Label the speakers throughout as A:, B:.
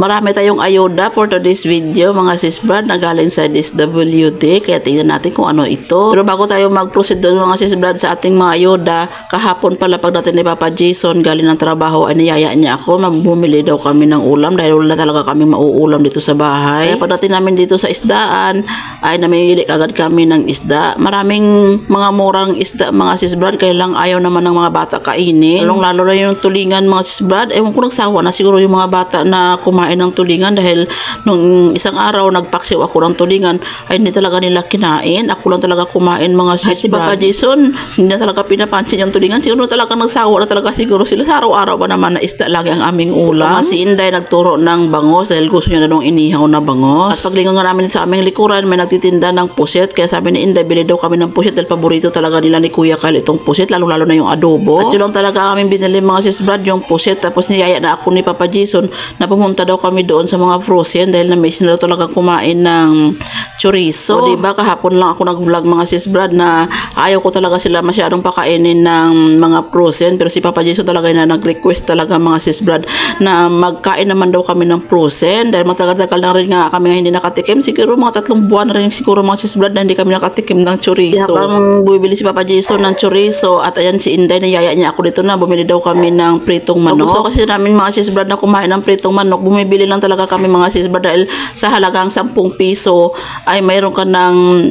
A: Marami tayong ayuda for today's video mga sis Brad na galing sa DSWD, kaya tingnan natin kung ano ito. Pero bago tayo mag-proceed doon mga sis Brad sa ating mga ayuda, kahapon pala pagdating ni Papa Jason galing ng trabaho ay niyaya niya ako, bumili daw kami ng ulam dahil wala talaga kaming mauulam dito sa bahay. Kaya pagdating namin dito sa isdaan ay namimili agad kami ng isda. Maraming mga murang isda mga sis Brad, kaya lang ayaw naman ng mga bata kainin. Lalo na yung tulingan mga sis Brad, ewan ko nagsawa na siguro yung mga bata na kumain ng tulingan dahil nung isang araw nagpaksiw ako ng tulingan ay hindi talaga nila kinain. Ako lang talaga kumain mga sis Brad. Si Papa Jason hindi na talaga pinapansin yung tulingan, siguro talaga nagsawa na talaga siguro sila. Sa araw-araw ba naman na isda lagi ang aming ulam. Si Inday nagturo ng bangos dahil gusto niya na nung inihaw na bangos. At paglingon nga namin sa aming likuran may nagtitinda ng pusit, kaya sabi ni Inday bili daw kami ng pusit dahil paborito talaga nila ni Kuya Kyle itong pusit, lalo na yung adobo. At yun lang talaga kami binili mga sis Brad, yung pusit. Tapos niyaya na ako ni Papa Jason na pumunta daw kami doon sa mga frozen dahil na-miss na daw talaga kumain ng chorizo. O diba kahapon lang ako nag-vlog mga sis Brad na ayaw ko talaga sila masyadong pakainin ng mga frozen, pero si Papa Jason talaga na nag-request talaga mga sis Brad na magkain naman daw kami ng frozen dahil matagal-tagal na rin nga kami nga hindi nakatikim, siguro mga 3 buwan na rin siguro mga sis Brad na hindi kami nakatikim ng chorizo. Habang bumibili si Papa Jason ng chorizo at ayan si Inday niyaya niya ako dito na bumili daw kami ng pritong manok. Gusto kasi namin mga sis Brad na kumain ng pritong manok, bumibili lang talaga kami mga sis Brad dahil sa halagang 10 piso ay mayroon ka ng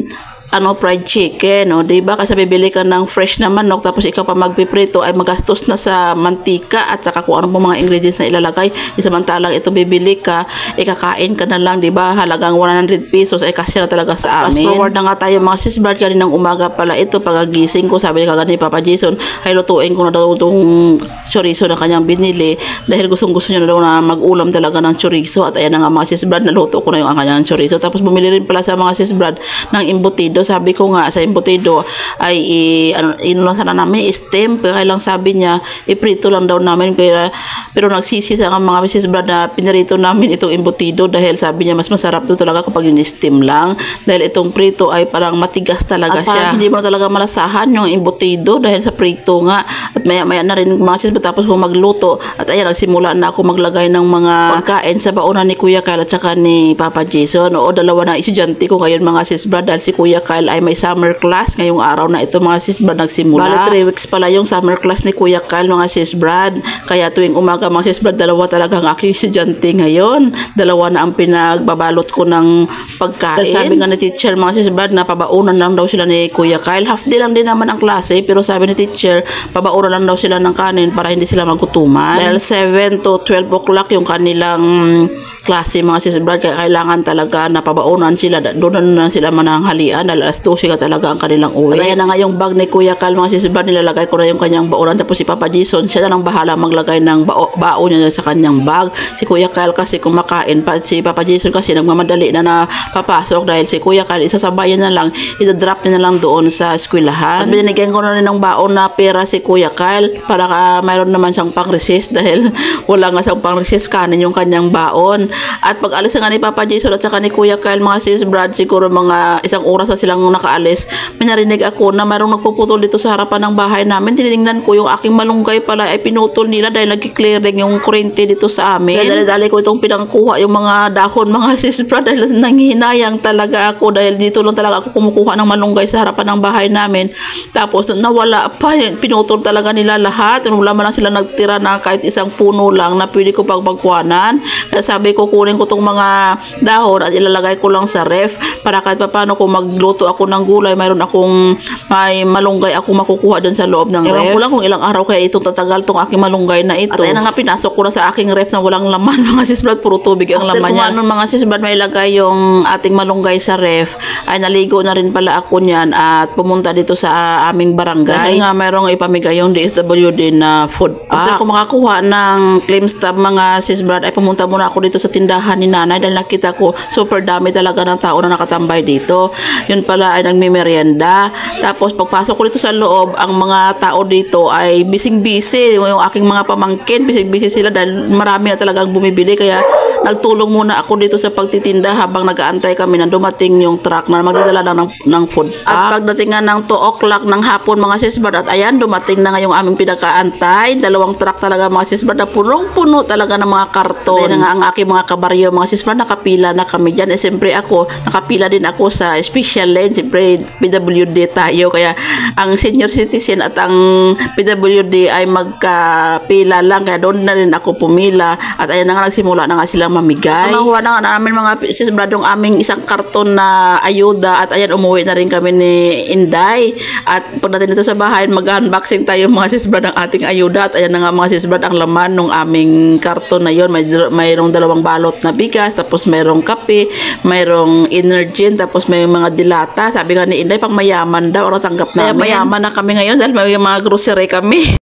A: fried chicken, o diba? Kasi bibili ka ng fresh na manok tapos ikaw pa magpiprito ay magastos na sa mantika at saka kung ano po mga ingredients na ilalagay. Samantalang ito bibili ka, ikakain ka na lang, diba? Halagang 100 pesos ay kasya na talaga sa amin. Fast forward na nga tayo mga sis Brad, kaninang umaga pala ito, pagagising ko, sabi ni Papa Jason ay lutuin ko na daw itong chorizo na kanyang binili dahil gustong-gusto niya na daw na mag-ulam talaga ng chorizo. At ayan na nga mga sis Brad, naluto ko na yung kanyang chorizo. Tapos bumili rin pala sa mga sis Brad ng embutido. Sabi ko nga sa embutido ay lang sana namin steam, kaya lang sabi niya iprito lang daw namin, pero nagsisi sa mga sis Brad na pinarito namin itong embutido dahil sabi niya mas masarap to talaga kapag in-steam lang dahil itong prito ay parang matigas talaga siya. Hindi mo na talaga malasahan yung embutido dahil sa prito nga. At maya-maya na rin mga sis Brad, tapos ko magluto at ayan nagsimula na ako maglagay ng mga pagkain sa baonan ni Kuya Kyle at saka ni Papa Jason. Oo, dalawa na estudyante ko ngayon mga sis Brad dahil si Kuya Kyle ay may summer class ngayong araw na ito mga sis Brad nagsimula. Bali 3 weeks pala yung summer class ni Kuya Kyle mga sis Brad, kaya tuwing umaga mga sis Brad dalawa talaga ang aking estudyante ngayon. Dalawa na ang pinagbabalot ko ng pagkain. Dahil sabi nga ni teacher mga sis Brad na pabaunan lang daw sila ni Kuya Kyle. Half day lang din naman ang klase, pero sabi ni teacher pabaunan lang daw sila ng kanin para hindi sila magutuman. Dahil 7 to 12 o'clock yung kanilang klase mga sis Brad, kaya kailangan talaga na pabaunan sila, doon na sila mananghalian dahil alas 12 ka talaga ang kanilang uwi. Kaya na nga yung bag ni Kuya Kyle mga sis Brad, nilalagay ko na yung kanyang baonan, tapos si Papa Jason siya na lang bahala maglagay ng baon niya sa kanyang bag. Si Kuya Kyle kasi kumakain pa, si Papa Jason kasi nagmamadali na papasok dahil si Kuya Kyle isasabayan na lang, isa-drop niya na lang doon sa eskwelahan. At binigyan ko na rin ng baon na pera si Kuya Kyle para mayroon naman siyang pang-recess dahil wala nga siyang pang-recess, kanin yung kanyang baon. At pag alis nga ni Papa Jason at saka ni Kuya Kyle mga sis Brad, siguro mga 1 oras na silang nakaalis, may narinig ako na mayroong nagpuputol dito sa harapan ng bahay namin. Tinignan ko yung aking malunggay pala ay pinutol nila dahil nag-clearing yung kurente dito sa amin. Kaya dali-dali ko itong pinangkuha yung mga dahon mga sis Brad dahil nanghihinayang talaga ako dahil dito lang talaga ako kumukuha ng malunggay sa harapan ng bahay namin. Tapos nawala pa, pinutol talaga nila lahat. Wala man lang sila nagtira na kahit isang puno lang na pwede ko pagpagkuhanan. Kaya sabi ko kunin ko tong mga dahon at ilalagay ko lang sa ref para kahit paano kung magluto ako ng gulay mayroon akong may malunggay ako makukuha dun sa loob ng ref. Ewan ko lang kung ilang araw kaya itong tatagal tong aking malunggay na ito. At ayun na nga, pinasok ko na sa aking ref na walang laman mga sis Brad, puro tubig ang laman niya. After mga sis Brad may ilagay yung ating malunggay sa ref ay naligo na rin pala ako niyan at pumunta dito sa aming barangay. Dahil nga mayroong ipamigay yung DSWD na food pack. After ko makakuha ng claim stub mga sis Brad ay pumunta muna ako dito sa tindahan ni nanay dahil nakita ko super dami talaga ng tao na nakatambay dito. Yun pala ay nagmimerienda. Tapos pagpasok ko dito sa loob, ang mga tao dito ay bising-busy. Yung aking mga pamangkin, bising-busy sila dahil marami na talagang bumibili, kaya nagtulong muna ako dito sa pagtitinda habang nag-aantay kami na dumating yung truck na magdadala ng food pack. At pagdating nga ng 2 o'clock ng hapon mga sisbard, at ayan, dumating na nga yung aming pinakaantay. 2 truck talaga mga sisbard na punong-puno talaga ng mga karton. Dahil nga ang aking mga kabaryo mga sisbard, nakapila na kami dyan. Eh siyempre ako, nakapila din ako sa special lane. Siyempre PWD tayo, kaya ang senior citizen at ang PWD ay magkapila lang, kaya doon na rin ako pumila. At ayan na nga, nagsimula na nga silang mamigay. Nakuha na nga namin mga sisbard yung aming isang karton na ayuda, at ayan, umuwi na rin kami ni Inday. At pagdating dito sa bahay, mag-unboxing tayo mga sisbard ng ating ayuda. At ayan na nga mga sisbard ang laman ng aming karton na yon. Mayroong 2 balot na bigas, tapos mayroong kape, mayroong Energin, tapos may mga dilata. Sabi nga ni Inday, pang mayaman daw, o tanggap namin. Kaya mayaman na kami ngayon dahil may mga grocery kami.